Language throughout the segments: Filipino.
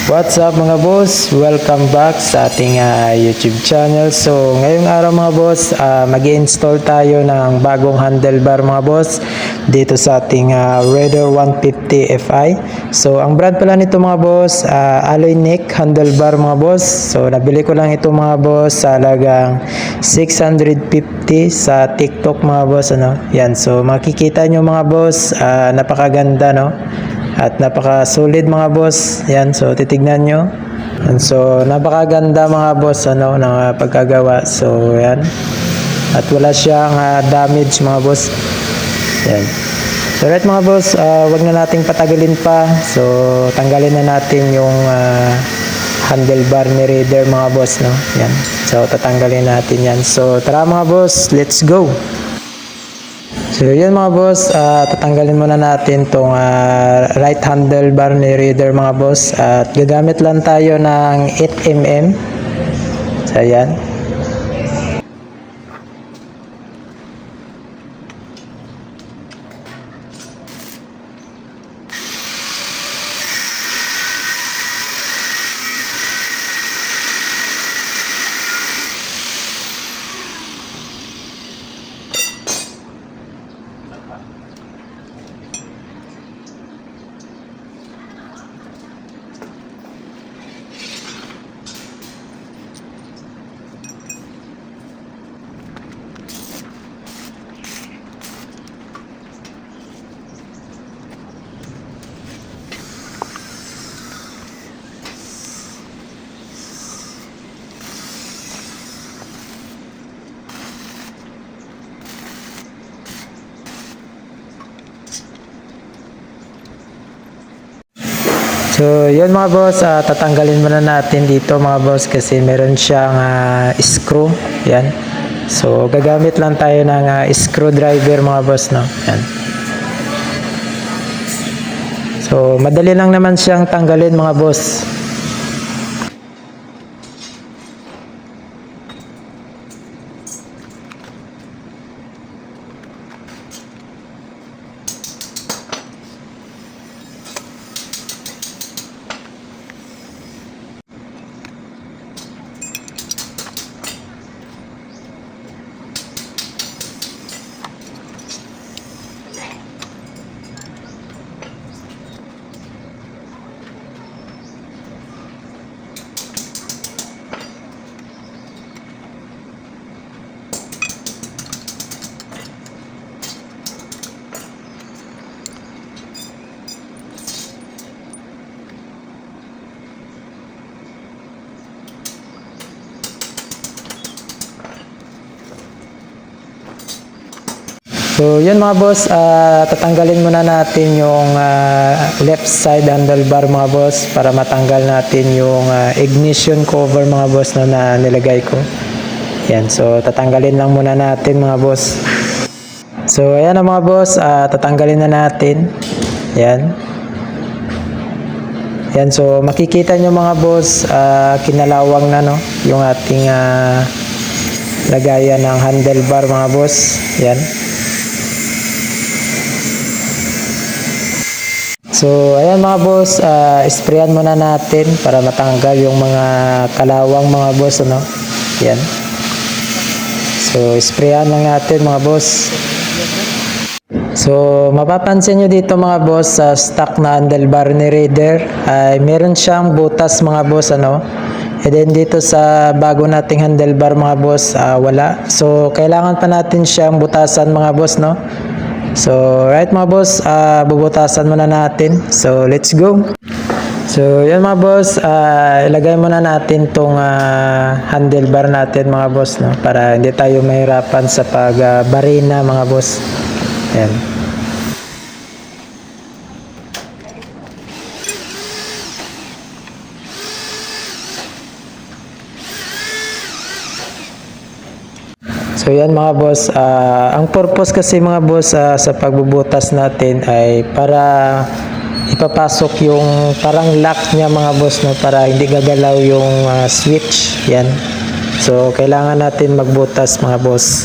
What's up mga boss? Welcome back sa ating YouTube channel. So ngayong araw mga boss, mag-install tayo ng bagong handlebar mga boss dito sa ating Raider 150 Fi. So ang brand pala nito mga boss, alloy neck handlebar mga boss. So nabili ko lang ito mga boss sa halagang 650 sa TikTok mga boss. Yan, so makikita nyo mga boss, napakaganda no. At napaka-solid mga boss. Yan, so titignan nyo. And so napakaganda mga boss ng pagkagawa. So yan. At wala siyang damage mga boss. Yan. So right mga boss, wag na nating patagalin pa. So tanggalin na natin yung handlebar ni Raider mga boss no. Yan. So tatanggalin natin yan. So tara mga boss, let's go. So yun mga boss, tatanggalin muna natin tong right handlebar ni Raider mga boss at gagamit lang tayo ng 8mm. So ayan. So yun mga boss, tatanggalin muna natin dito mga boss kasi meron siyang screw. Yan. So gagamit lang tayo ng screwdriver mga boss no. Yan. So madali lang naman siyang tanggalin mga boss. So yun mga boss, tatanggalin muna natin yung left side handlebar mga boss para matanggal natin yung ignition cover mga boss na nilagay ko. Yan, so tatanggalin lang muna natin mga boss. So ayan na mga boss, tatanggalin na natin. Yan. Yan, so makikita nyo mga boss, kinalawang na no, yung ating lagayan ng handlebar mga boss. Yan. So ayan mga boss, sprayan muna natin para matanggal yung mga kalawang mga boss ano. Yan. So sprayan lang natin mga boss. So mapapansin nyo dito mga boss, sa stock na handlebar ni Raider ay meron siyang butas mga boss ano. And then dito sa bago nating handlebar mga boss, wala. So kailangan pa natin siyang butasan mga boss no. So right mga boss, bubutasan muna natin. So let's go. So yun mga boss, ilagay muna natin tong handlebar natin mga boss no, para hindi tayo mahirapan sa pagbarina mga boss. Yan. So yan mga boss, ang purpose kasi mga boss sa pagbubutas natin ay para ipapasok yung parang lock niya mga boss no, para hindi gagalaw yung switch. Yan. So kailangan natin magbutas mga boss.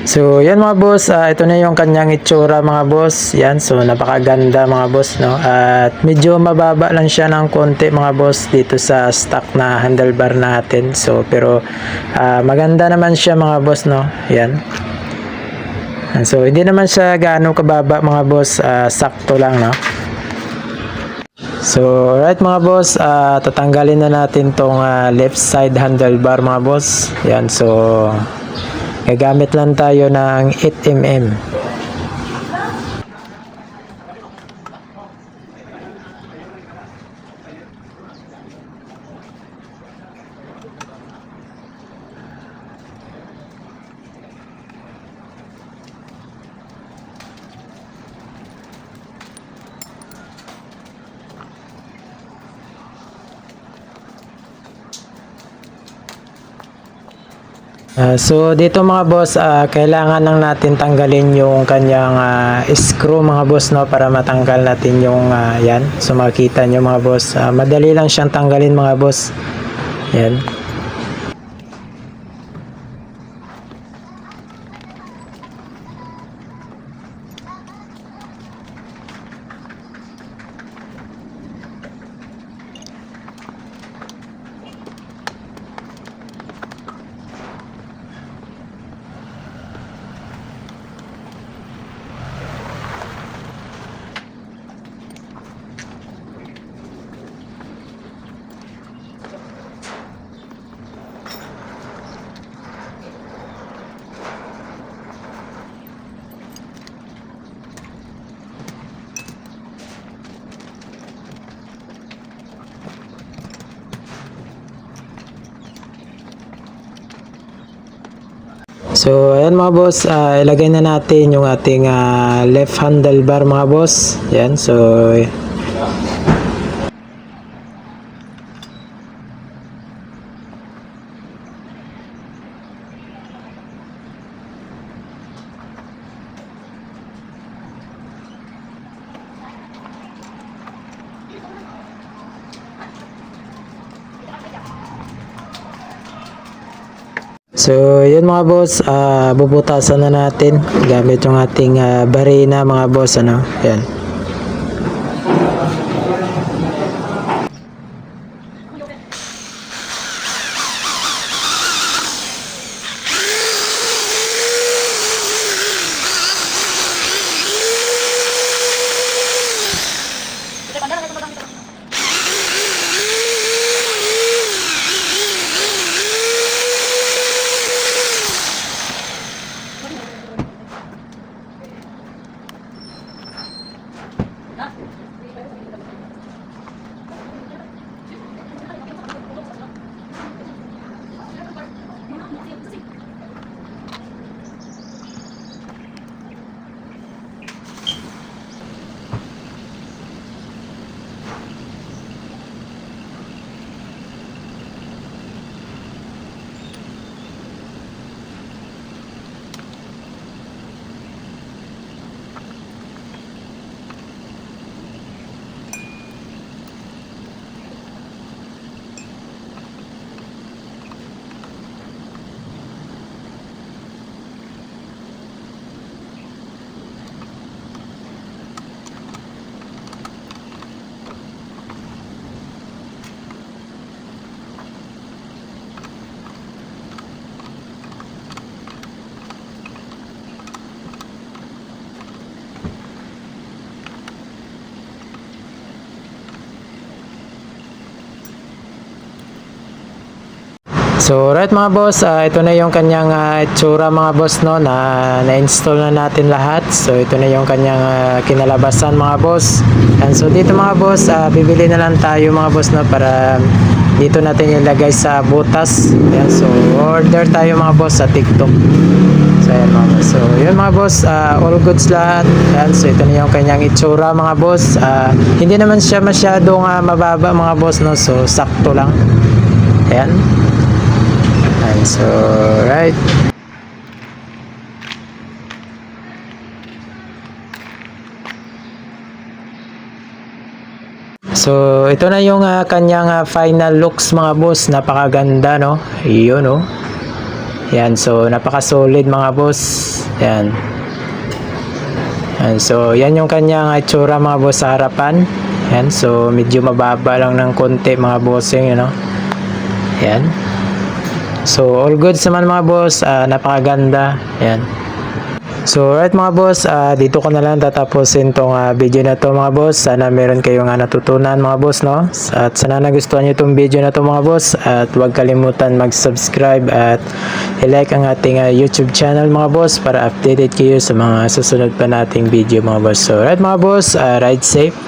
So, yan mga boss, ito na yung kanyang itsura mga boss. Yan, so napakaganda mga boss, no? At medyo mababa lang siya ng konti mga boss dito sa stock na handlebar natin. So, pero maganda naman siya mga boss, no? Yan. So, hindi naman siya gaano kababa mga boss, sakto lang, no? So, right mga boss, tatanggalin na natin tong left side handlebar mga boss. Yan, so gagamit lang tayo ng 8mm. So dito mga boss, kailangan lang natin tanggalin yung kanyang screw mga boss, no, para matanggal natin yung yan. So makikita nyo mga boss, madali lang siyang tanggalin mga boss. Yan. So, ayan mga boss, ilagay na natin yung ating left handlebar mga boss. Yan, so So, yun mga boss, bubutasan na natin gamit yung ating barina mga boss, ano, yan. So right mga boss, ito na yung kanyang itsura mga boss, no, na-install na natin lahat. So ito na yung kanyang kinalabasan mga boss. And so dito mga boss, bibili na lang tayo mga boss, no, para dito natin ilagay sa butas. Yan, so order tayo mga boss sa TikTok. So yan mga boss. So yun mga boss, all goods lahat. Yan, so ito na yung kanyang itsura mga boss. Hindi naman siya masyadong mababa mga boss, no, so sakto lang. Ayan. And so, right. So, ito na yung kanyang final looks mga boss. Napakaganda, no? Iyon, no? Yan, so napaka-solid mga boss. Yan. And so, yan yung kanyang itsura mga boss sa harapan. Yan, so medyo mababa lang ng konti mga bossing, you know. Yan. So, all goods naman mga boss, napakaganda. Yan. So, right mga boss, dito ko na lang tatapusin tong video na to mga boss. Sana meron kayong natutunan mga boss, no? At sana nagustuhan nyo tong video na to mga boss. At huwag kalimutan mag-subscribe at i-like ang ating YouTube channel mga boss para updated kayo sa mga susunod pa nating video mga boss. So, right mga boss, ride safe.